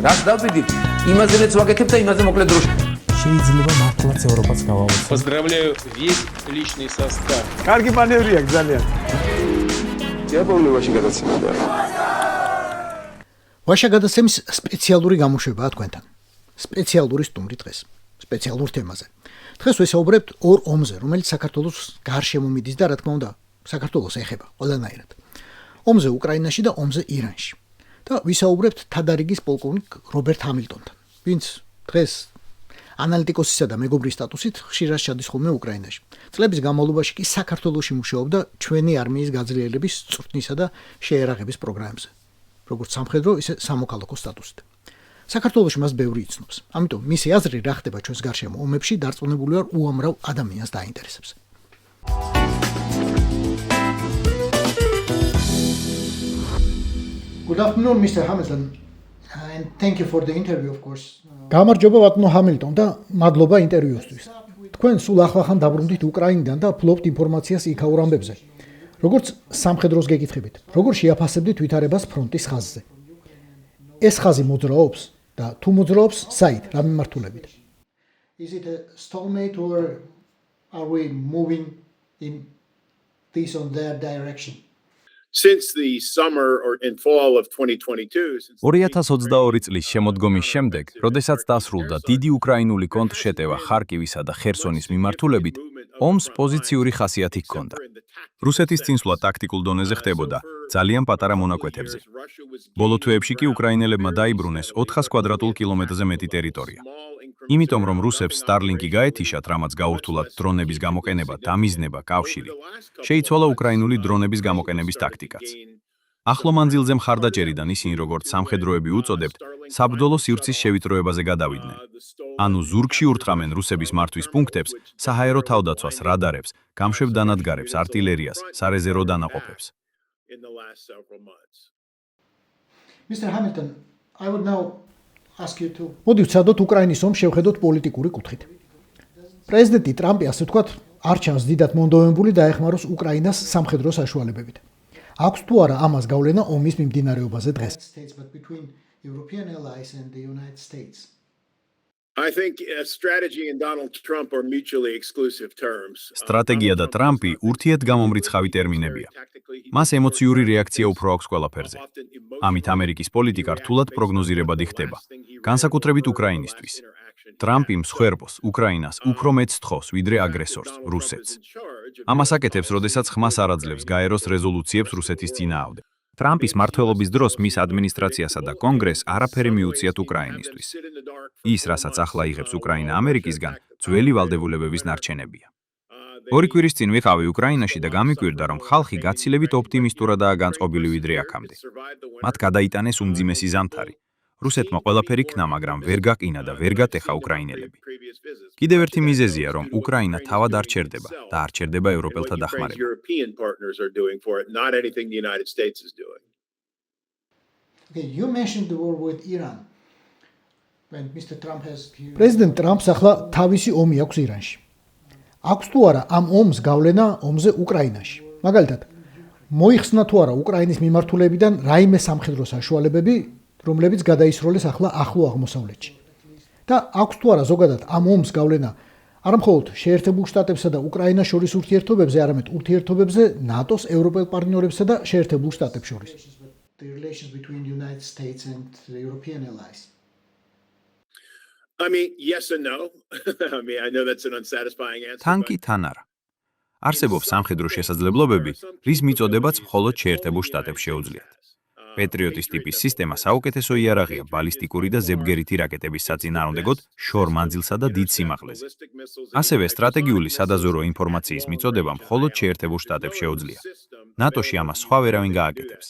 რას დავბედით? იმაზე რაც ვაკეთებ და იმაზე მოკლედ დროში. შეიძლება მართლაც ევროპაც გავავოცოთ. Поздравляю весь личный состав. კარგი მანევრია ძალიან. დიაპოვნებაში გადაცემდა. ვაშა გადაცემის სპეციალური გამოშვებაა თქვენთან. სპეციალური სტუმრი დღეს. სპეციალურ თემაზე. დღეს ვესაუბრებთ ორ ომზე, რომელიც საქართველოს გარშემო მიდის და რა თქმა უნდა, საქართველოს ეხება ყველანაირად. ომზე უკრაინაში და ომზე ირანში. და ვისაუბრებთ თადარიგის პოლკოვნიკ რობერტ ჰამილტონთან, ვინც დღეს ანალიტიკოსისა და მეგობრის სტატუსით ხშირად ჩადის ხოლმე უკრაინაში. წლების განმავლობაში კი საქართველოში მუშაობდა ჩვენი არმიის გაძლიერების წვრთნისა და შეერაღების პროგრამებზე, როგორც სამხედრო, ისე სამოქალაქო სტატუსით. საქართველოში მას ბევრი იცნობს. ამიტომ მისი აზრი რა ხდება ჩვენს გარშემო ომებში დარწმუნებული ვარ უამრავ ადამიანს დაინტერესებს. Good afternoon, Mr. Hamilton, and thank you for the interview, of course. გამარჯობა ბატონო ჰამილტონ და მადლობა ინტერვიუსთვის. თქვენ სულ ახლახან დაბრუნდით უკრაინიდან და ფლობთ ინფორმაციას იქაურ ამბებზე. როგორც სამხედროს გეკითხებით, როგორ შეაფასებდით ვითარებას ფრონტის ხაზზე? ეს ხაზი მოძრაობს და თუ მოძრაობს, საით, რა მიმართულებით? Is it a stalemate or are we moving in this or that direction? Since the summer or in fall of 2022 2022 წლის შემოდგომის შემდეგ, როდესაც დასრულდა დიდი უკრაინული კონტრშეტევა ხარკივისა და ხერსონის მიმართულებით, ომს პოზიციური ხასიათი ჰქონდა. რუსეთის წინსვლა ტაქტიკულ დონეზე ხდებოდა ძალიან პატარა მონაკვეთებზე. ბოლო თვეებში კი უკრაინელებმა დაიბრუნეს 400 კვადრატულ კილომეტრზე მეტი ტერიტორია. იმიტომ რომ რუსებს სტარლინკი გაეთიშათ, რამაც გაურთულად დრონების გამოყენება, დამიზნება, კავშირი, შეიცვალა უკრაინული დრონების გამოყენების ტაქტიკაც. ახლო მანძილზე მხარდაჭერიდან ისინი როგორც სამხედროები უწოდებთ, საბრძოლო სივრცის შევიწროებაზე გადავიდნენ. ანუ ზურგში ურთყამენ რუსების მართვის პუნქტებს, საჰაერო თავდაცვას, რადარებს, გამშვებ დანადგარებს, артиლერიას, სარეზერვო დანაყოფებს. Mr. Hamilton, I would now ask you to მოდი ვცადოთ უკრაინის ომს შევხედოთ პოლიტიკური კუთხით. პრეზიდენტი ტრამპი, ასე ვთქვათ, არ ჩანს დიდად მონდომებული დაეხმაროს უკრაინას სამხედრო საშუალებებით. აქვს თუ არა ამას გავლენა ომის მიმდინარეობაზე დღეს? I think strategy and Donald Trump are mutually exclusive terms. სტრატეგია და ტრამპი ურთიერთგამომრიცხავი ტერმინებია. მას ემოციური რეაქცია უფრო აქვს ყველაფერზე. ამით ამერიკის პოლიტიკა რთულად პროგნოზირებადი ხდება, განსაკუთრებით უკრაინისთვის. ტრამპი მსხვერპლს, უკრაინას უფრო მეტ სთხოვს, ვიდრე აგრესორს, რუსეთს. ამას აკეთებს, როდესაც ხმას არ აძლევს გაეროს რეზოლუციებს რუსეთის წინააღმდეგ. ტრამპის მმართველობის დროს მის ადმინისტრაციასა და კონგრესს არაფერი მიუწიათ უკრაინისთვის. ის, რასაც ახლა იღებს უკრაინა ამერიკისგან, ძველი ვალდებულებების ნარჩენებია. ორი კვირის წინ ვიყავი უკრაინაში და გამიკვირდა, რომ ხალხი გაცილებით ოპტიმისტურადაა განწყობილი ვიდრე აქამდე. მათ გადაიტანეს უმძიმესი ზამთარი. რუსეთმა ყველაფერი ქნა, მაგრამ ვერ გაყინა და ვერ გატეხა უკრაინელები. კიდევ ერთი მიზეზია, რომ უკრაინა თავად არ ჩერდება და არ ჩერდება ევროპელთა დახმარება. Okay, you mentioned the war with Iran. When Mr. Trump has President Trump-ს ახლა თავისი ომი აქვს ირანში. აქვს თუ არა ამ ომს გავლენა ომზე უკრაინაში? მაგალითად, მოიხსნა თუ არა უკრაინის მიმართულებიდან რაიმე სამხედრო საშუალებები, რომლებიც გადაისროლეს ახლა ახლო აღმოსავლეთში. და აქვს თუ არა ზოგადად ამ ომს გავლენა არა მხოლოდ შეერთებულ შტატებსა და უკრაინას შორის ურთიერთობებზე, არამედ ურთიერთობებზე ნატოს, ევროპელ პარტნიორებსა და შეერთებულ შტატებს შორის. The relations between the United States and the European allies. I mean, yes and no. I know that's an unsatisfying answer. თან კი თან არა. არსებობს სამხედრო შესაძლებლობები, რის მიწოდებაც მხოლოდ შეერთებულ შტატებს შეუძლიათ. პეტრიოტის ტიპის სისტემა საუკეთესო იარაღია ბალისტიკური და ზებგერითი რაკეტების საწინააღმდეგოდ შორ მანძილსა და დიდ სიმაღლეზე. ასევე სტრატეგიული სადაზვერვო ინფორმაციის მიწოდება მხოლოდ შეერთებულ შტატებს შეუძლია. ნატოში ამას სხვა ვერავინ გააკეთებს.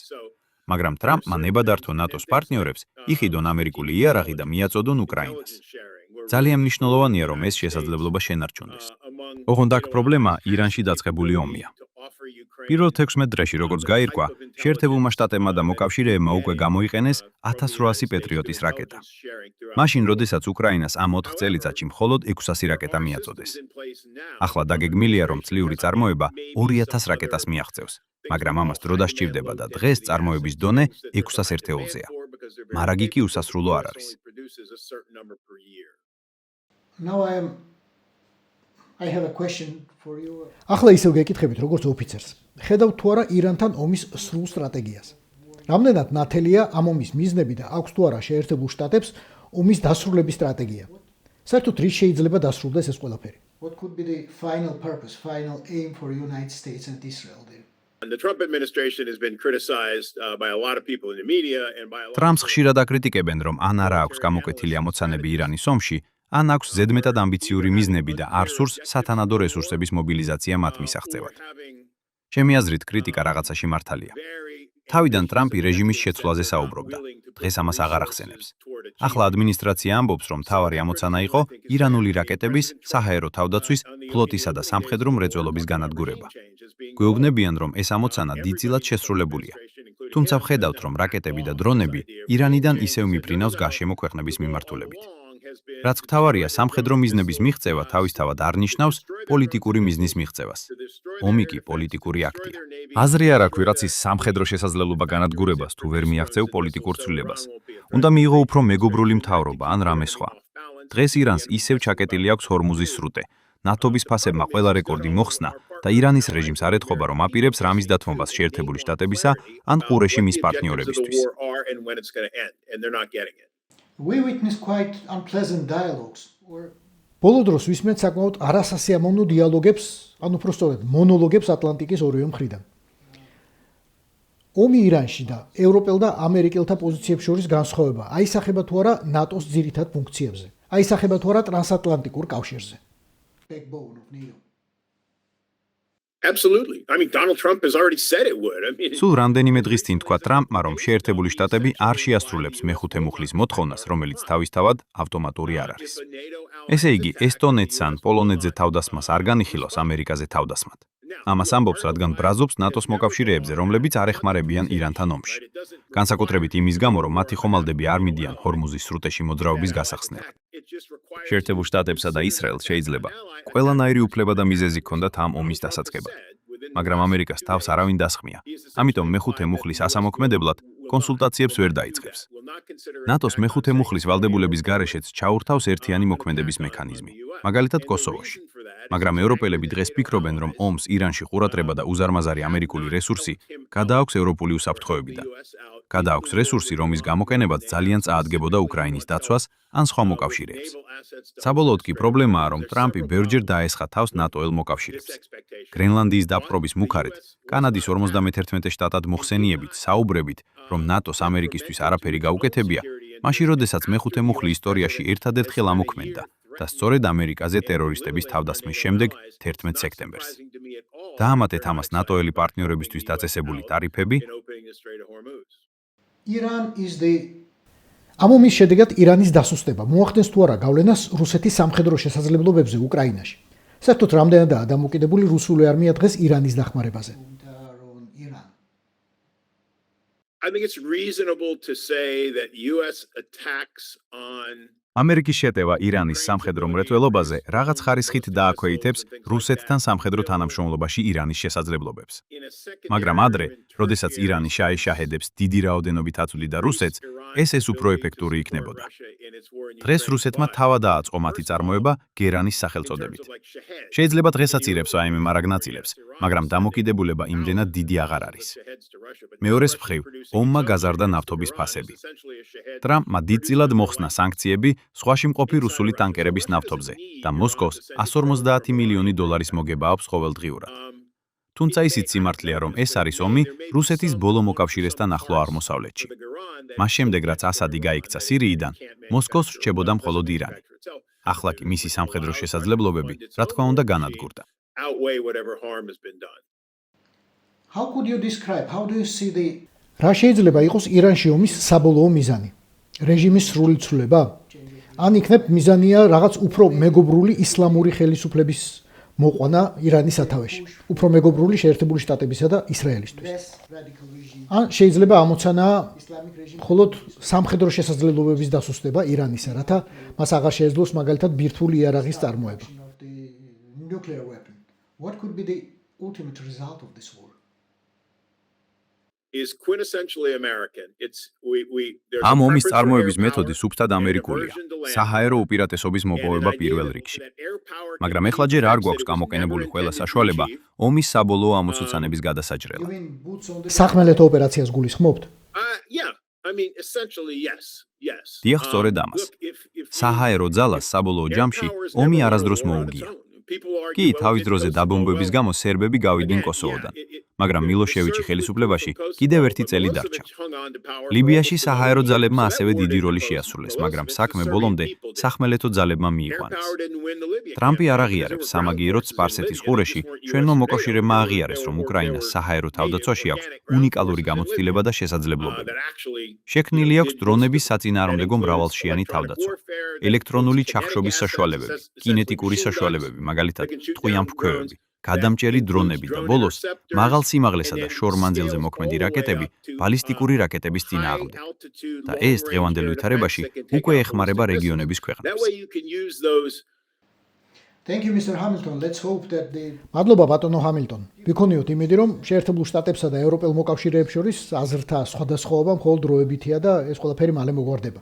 მაგრამ ტრამპმა ნებადართო ნატოს პარტნიორებს იყიდონ ამერიკული იარაღი და მიაწოდონ უკრაინას. ძალიან მნიშვნელოვანია, რომ ეს შესაძლებლობა შენარჩუნდეს. ოღონდ აქ პრობლემა ირანში დაწყებული ომია. პირველ 16 დღეში, როგორც გაირკვა, შეერთებულმა შტატებმა და მოკავშირეებმა უკვე გამოიყენეს 1800 პეტრიოტის რაკეტა. მაშინ, როდესაც უკრაინას ამ 4 წელიწადში მხოლოდ 600 რაკეტა მიაწოდეს. ახლა დაგეგმილია, რომ წლიური წარმოება 2000 რაკეტას მიაღწევს, მაგრამ ამას დრო დასჭირდება და დღეს წარმოების დონე 600 ერთეულზეა. მარაგი კი უსასრულო არ არის. ახლა ისევ გეკითხებით როგორც ოფიცერს. ხედავთ თუ არა ირანთან ომის სრულ სტრატეგიას. რამდენად ნათელია ამ ომის მიზნები და აქვს თუ არა შეერთებულ შტატებს ომის დასრულების სტრატეგია. საერთოდ რის შეიძლება დასრულდეს ეს ყველაფერი? What could be the final purpose, final aim for United States and Israel there? The Trump administration has been criticized by a lot of people in the media and by a lot ტრამპს ხშირად აკრიტიკებენ, რომ ან არა აქვს გამოკვეთილი ამოცანები ირანის ომში, ან აქვს ზედმეტად ამბიციური მიზნები და არ სურს სათანადო რესურსების მობილიზაცია მათ მისაღწევად. ჩემი აზრით, კრიტიკა რაღაცაში მართალია. თავიდან ტრამპი რეჟიმის შეცვლაზე საუბრობდა. დღეს ამას აღარ ახსენებს. ახლა ადმინისტრაცია ამბობს, რომ მთავარი ამოცანა იყო ირანული რაკეტების, საჰაერო თავდაცვის, ფლოტისა და სამხედრო მრეწველობის განადგურება. გვეუბნებიან, რომ ეს ამოცანა დიდწილად შესრულებულია. თუმცა ვხედავთ, რომ რაკეტები და დრონები ირანიდან ისევ მიფრინავს გარშემო ქვეყნების მიმართულებით. რაც მთავარია, სამხედრო მიზნების მიღწევა თავისთავად არ ნიშნავს პოლიტიკური მიზნის მიღწევას. ომი კი პოლიტიკური აქტია. აზრი არ აქვს ვიღაცის სამხედრო შესაძლებლობა განადგურებას თუ ვერ მიაღწევ პოლიტიკურ ცვლილებას. უნდა მიიღო უფრო მეგობრული მთავრობა ან რამე სხვა. დღეს ირანს ისევ ჩაკეტილი აქვს ჰორმუზის სრუტე. ნატოების ფასებმა ყველა რეკორდი მოხსნა და ირანის რეჟიმს არ ეთხოვა, რომ აპირებს რამის დათმობას შეერთებული შტატებისა ან ყურეში მის პარტნიორებისთვის. We witness quite unpleasant dialogues. ბოლო დროს ვისმენთ საკმაოდ არასასიამოვნო დიალოგებს, ან უფრო სწორედ მონოლოგებს ატლანტიკის ორივე მხრიდან. ომი ირანში და ევროპელ და ამერიკელთა პოზიციებს შორის განსხვავება აისახება თუ არა ნატოს ძირითად ფუნქციებზე, აისახება თუ არა ტრანსატლანტიკურ კავშირზე. Backbone of NATO. Absolutely. I mean, Donald Trump has already said it would. I mean, სულ რამდენიმე დღის წინ თქვა ტრამპმა, რომ შეერთებული შტატები არ შეასრულებს მეხუთე მუხლის მოთხოვნას, რომელიც თავისთავად ავტომატური არ არის. ესე იგი, ესტონეთს ან პოლონეთზე თავდასხმას არ განიხილავს ამერიკაზე თავდასხმად. ამას ამბობს, რადგან ბრაზობს ნატოს მოკავშირეებზე, რომლებიც არ ეხმარებიან ირანთან ომში. განსაკუთრებით იმის გამო, რომ მათი ხომალდები არ მიდიან ჰორმუზის სრუტეში მოძრაობის გასახსნელად. შეერთებულ შტატებსა და ისრაელს შეიძლება ყველანაირი უფლება და მიზეზი ჰქონდათ ამ ომის დასაწყებად. მაგრამ ამერიკას თავს არავინ დასხმია. ამიტომ მეხუთე მუხლის ასამოქმედებლად კონსულტაციებს ვერ დაიწყებს. ნატოს მეხუთე მუხლის ვალდებულების გარეშეც ჩაურთავს ერთიანი მოქმედების მექანიზმი, მაგალითად კოსოვოში. მაგრამ ევროპელები დღეს ფიქრობენ, რომ ომს ირანში ყურადღება და უზარმაზარი ამერიკული რესურსი გადააქვს ევროპული უსაფრთხოებიდან. გადააქვს რესურსი, რომის გამოყენებაც ძალიან წაადგებოდა უკრაინის დაცვას ან სხვა მოკავშირეებს. საბოლოოდ კი პრობლემაა, რომ ტრამპი ბევრჯერ დაესხა თავს ნატოელ მოკავშირეებს. გრენლანდიის დაპყრობის მუხარეთ, კანადის 51 შტატად მოხსენიებით, საუბრებით, რომ ნატოს ამერიკისთვის არაფერი გაუკეთებია, მაშინ როდესაც მეხუთე მუხლი ისტორიაში ერთადერთხელ ამოქმედდა და სწორედ ამერიკაზე ტერორისტების თავდასხმის შემდეგ 11 სექტემბერს. დაამატეთ ამას ნატოელი პარტნიორებისთვის დაწესებული ტარიფები. ამ ომის შედეგად ირანის დასუსტება მოახდენს თუ არა გავლენას რუსეთის სამხედრო შესაძლებლობებზე უკრაინაში. საერთოდ რამდენადაა დამოკიდებული რუსული არმია დღეს ირანის დახმარებაზე? I think it's reasonable to say that US attacks on ამერიკის შეტევა ირანის სამხედრო მრეწველობაზე რაღაც ხარისხით დააქვეითებს რუსეთთან სამხედრო თანამშრომლობაში ირანის შესაძლებლობებს. მაგრამ ადრე, როდესაც ირანი შეეშაჰედებს დიდი რაოდენობით აწვდიდა რუსეთს, ეს უფრო ეფექტური იქნებოდა. დღეს რუსეთმა თავად დააწყო მათი წარმოება გერანის სახელწოდებით. შეიძლება დღესაც ირებს აიმე მარაგ ნაწილებს, მაგრამ დამოკიდებულება იმდენად დიდი აღარ არის. მეორეს მხრივ, ომმა გაზარდა ნავთობის ფასები. ტრამპმა დიდწილად მოხსნა სანქციები სხვაში მყოფი რუსული ტანკერების ნავთობზე და მოსკოვს 150 მილიონი დოლარის მოგება აქვს ყოველდღიურად. თუმცა ისიც სიმართლეა, რომ ეს არის ომი რუსეთის ბოლო მოკავშირესთან ახლო აღმოსავლეთში. მას შემდეგ, რაც ასადი გაიქცა სირიიდან, მოსკოვს რჩებოდა მხოლოდ ირანი. ახლა კი მისი სამხედრო შესაძლებლობები, რა თქმა უნდა, განადგურდა. რა შეიძლება იყოს ირანში ომის საბოლოო მიზანი? რეჟიმის სრული ცვლილება? ან იქნებ მიზანია რაღაც უფრო მეგობრული ისლამური ხელისუფლების მოყვანა ირანის სათავეში, უფრო მეგობრული შეერთებული შტატებისა და ისრაელისთვის. ან შეიძლება ამოცანაა მხოლოდ სამხედრო შესაძლებლობების დასუსტება ირანისა, რათა მას აღარ შეეძლოს მაგალითად ბირთვული იარაღის წარმოება. What could be the ultimate result of this war? is quintessentially American. There's ამ a ომის preference for წარმოების air მეთოდი power სუფთად and ამერიკულია. aversion to land საჰაერო უპირატესობის power. მოპოვება And an პირველ idea რიგში. that air power can მაგრამ be ეხლა ჯერ არ defensive, გვაქვს it was გამოყენებული never ყველა intended to საშუალება achieve. ომის საბოლოო ამოცოცანების გადასაჭრელად. სახმელეთო ოპერაციას გულისხმობთ? Yeah, I mean, essentially, yes. დიახ, სწორედ ამას. საჰაერო ძალას საბოლოო ჯამში ომი არასდროს მოუგია. კი, თავის დროზე დაბომბების გამო სერბები გავიდნენ კოსოვოდან, მაგრამ მილოშევიჩი ხელისუფლებაში კიდევ ერთი წელი დარჩა. ლიბიაში საჰაერო ძალებმა ასევე დიდი როლი შეასრულეს, მაგრამ საქმე ბოლომდე სახმელეთო ძალებმა მიიყვანეს. ტრამპი არ აღიარებს სამაგიეროდ სპარსეთის ყურეში, ჩვენმა მოკავშირეებმა აღიარეს, რომ უკრაინას საჰაერო თავდაცვაში აქვს უნიკალური გამოცდილება და შესაძლებლობები. შექმნილი აქვს დრონების საწინააღმდეგო მრავალშიანი თავდაცვა, ელექტრონული ჩახშობის საშუალებები, კინეტიკური საშუალებები, მაგალითად, ტყვიამფრქვევები, გადამჭერი დრონები და ბოლოს მაღალ სიმაღლესა და შორ მანძილზე მოქმედი რაკეტები ბალისტიკური რაკეტების წინააღმდეგ. და ეს დღევანდელ ვითარებაში უკვე ეხმარება რეგიონების ქვეყნებს. Thank you Mr. Hamilton. Let's hope that მადლობა ბატონო ჰამილტონ. ვიქონიოთ იმედი, რომ შეერთებულ შტატებსა და ევროპელ მოკავშირეებს შორის აზრთა სხვადასხვაობა მხოლოდ დროებითია და ეს ყველაფერი მალე მოგვარდება.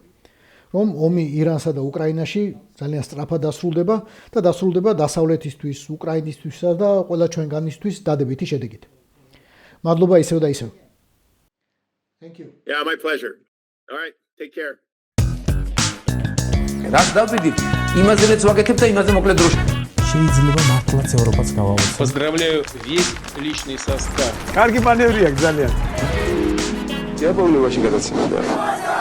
რომ ომი ირანსა და უკრაინაში ძალიან სწრაფად დასრულდება და დასრულდება დასავლეთისთვის, უკრაინისთვისა და ყველა ჩვენგანისთვის დადებითი შედეგით. მადლობა ისევ და ისევ. Thank you. Yeah, my pleasure. All right, take care. რაც დავდივით, იმაზე რაც ვაკეთებ და იმაზე მოკლედ დროში. შეიძლება მართლაც ევროპაც გავაუწყო. Поздравляю весь личный состав. კარგი მანევრია ძალიან. დიაბოლოვაში გადაცემოდა.